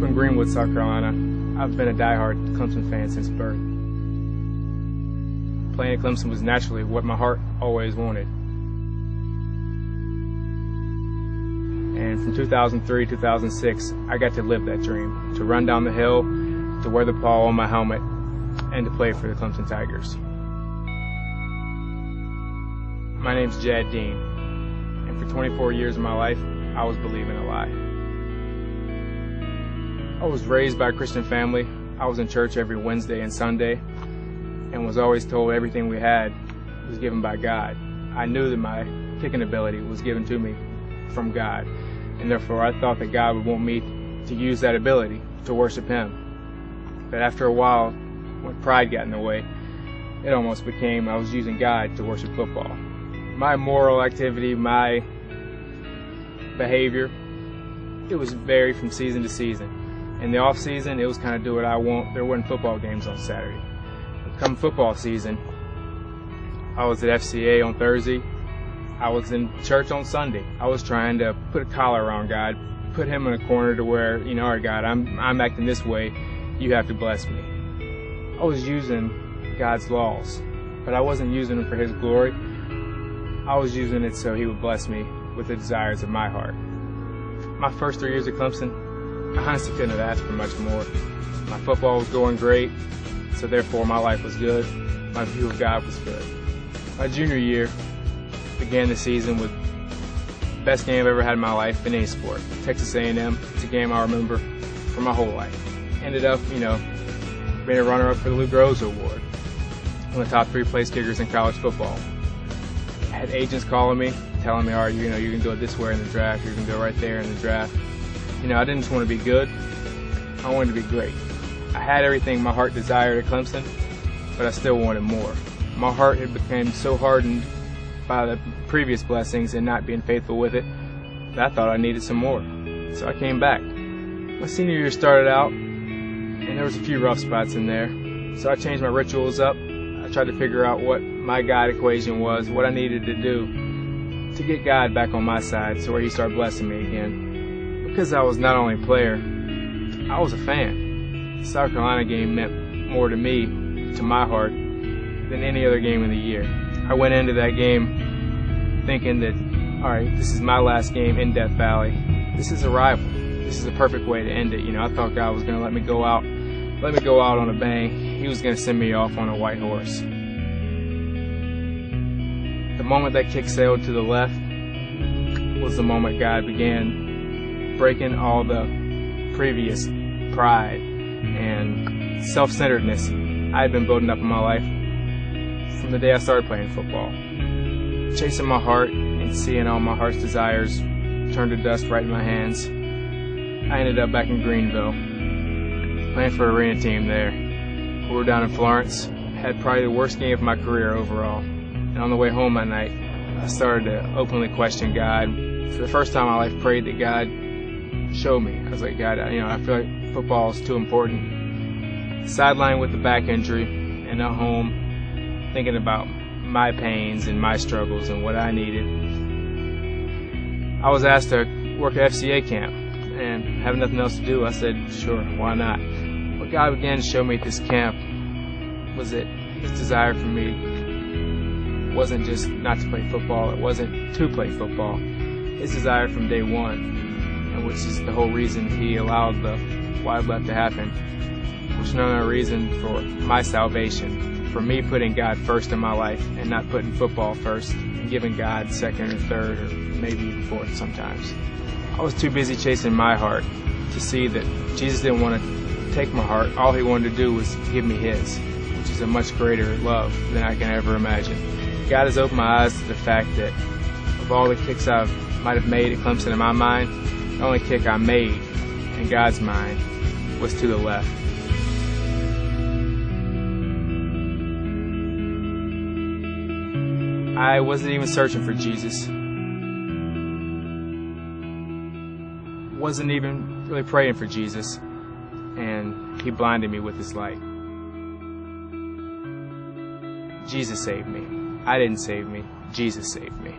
up in Greenwood, South Carolina. I've been a diehard Clemson fan since birth. Playing at Clemson was naturally what my heart always wanted. And from 2003, 2006, I got to live that dream, to run down the hill, to wear the ball on my helmet, and to play for the Clemson Tigers. My name's Jad Dean, and for 24 years of my life, I was believing a lie. I was raised by a Christian family. I was in church every Wednesday and Sunday, and was always told everything we had was given by God. I knew that my kicking ability was given to me from God, and therefore I thought that God would want me to use that ability to worship Him. But after a while, when pride got in the way, it almost became I was using God to worship football. My moral activity, my behavior, it was varied from season to season. In the off season, it was kind of do what I want. There weren't football games on Saturday. But come football season, I was at FCA on Thursday. I was in church on Sunday. I was trying to put a collar around God, put Him in a corner to where, all right, God, I'm acting this way. You have to bless me. I was using God's laws, but I wasn't using them for His glory. I was using it so He would bless me with the desires of my heart. My first 3 years at Clemson, I honestly couldn't have asked for much more. My football was going great, so therefore my life was good. My view of God was good. My junior year began the season with the best game I've ever had in my life in any sport. Texas A&M, it's a game I remember for my whole life. Ended up, being a runner-up for the Lou Groves Award, one of the top 3 place kickers in college football. I had agents calling me, telling me, all right, you can do it this way in the draft, you can go right there in the draft. I didn't just want to be good, I wanted to be great. I had everything my heart desired at Clemson, but I still wanted more. My heart had become so hardened by the previous blessings and not being faithful with it that I thought I needed some more. So I came back. My senior year started out, and there was a few rough spots in there. So I changed my rituals up. I tried to figure out what my God equation was, what I needed to do to get God back on my side so where He started blessing me again. Because I was not only a player, I was a fan. The South Carolina game meant more to me, to my heart, than any other game of the year. I went into that game thinking that, all right, this is my last game in Death Valley. This is a rival. This is a perfect way to end it. I thought God was going to let me go out on a bang. He was going to send me off on a white horse. The moment that kick sailed to the left was the moment God began breaking all the previous pride and self-centeredness I had been building up in my life from the day I started playing football. Chasing my heart and seeing all my heart's desires turn to dust right in my hands, I ended up back in Greenville, playing for an arena team there. We were down in Florence, had probably the worst game of my career overall. And on the way home that night, I started to openly question God. For the first time in my life, prayed that God show me. I was like, God, I feel like football is too important. Sidelined with the back injury and at home thinking about my pains and my struggles and what I needed. I was asked to work at FCA camp and having nothing else to do, I said, sure, why not? What God began to show me at this camp was that His desire for me wasn't just not to play football, it wasn't to play football. His desire from day one, and which is the whole reason He allowed the wide left to happen, was no other reason for my salvation, for me putting God first in my life and not putting football first and giving God second or third or maybe even fourth sometimes. I was too busy chasing my heart to see that Jesus didn't want to take my heart. All He wanted to do was give me His, which is a much greater love than I can ever imagine. God has opened my eyes to the fact that of all the kicks I might have made at Clemson in my mind, the only kick I made in God's mind was to the left. I wasn't even searching for Jesus. Wasn't even really praying for Jesus. And He blinded me with His light. Jesus saved me. I didn't save me. Jesus saved me.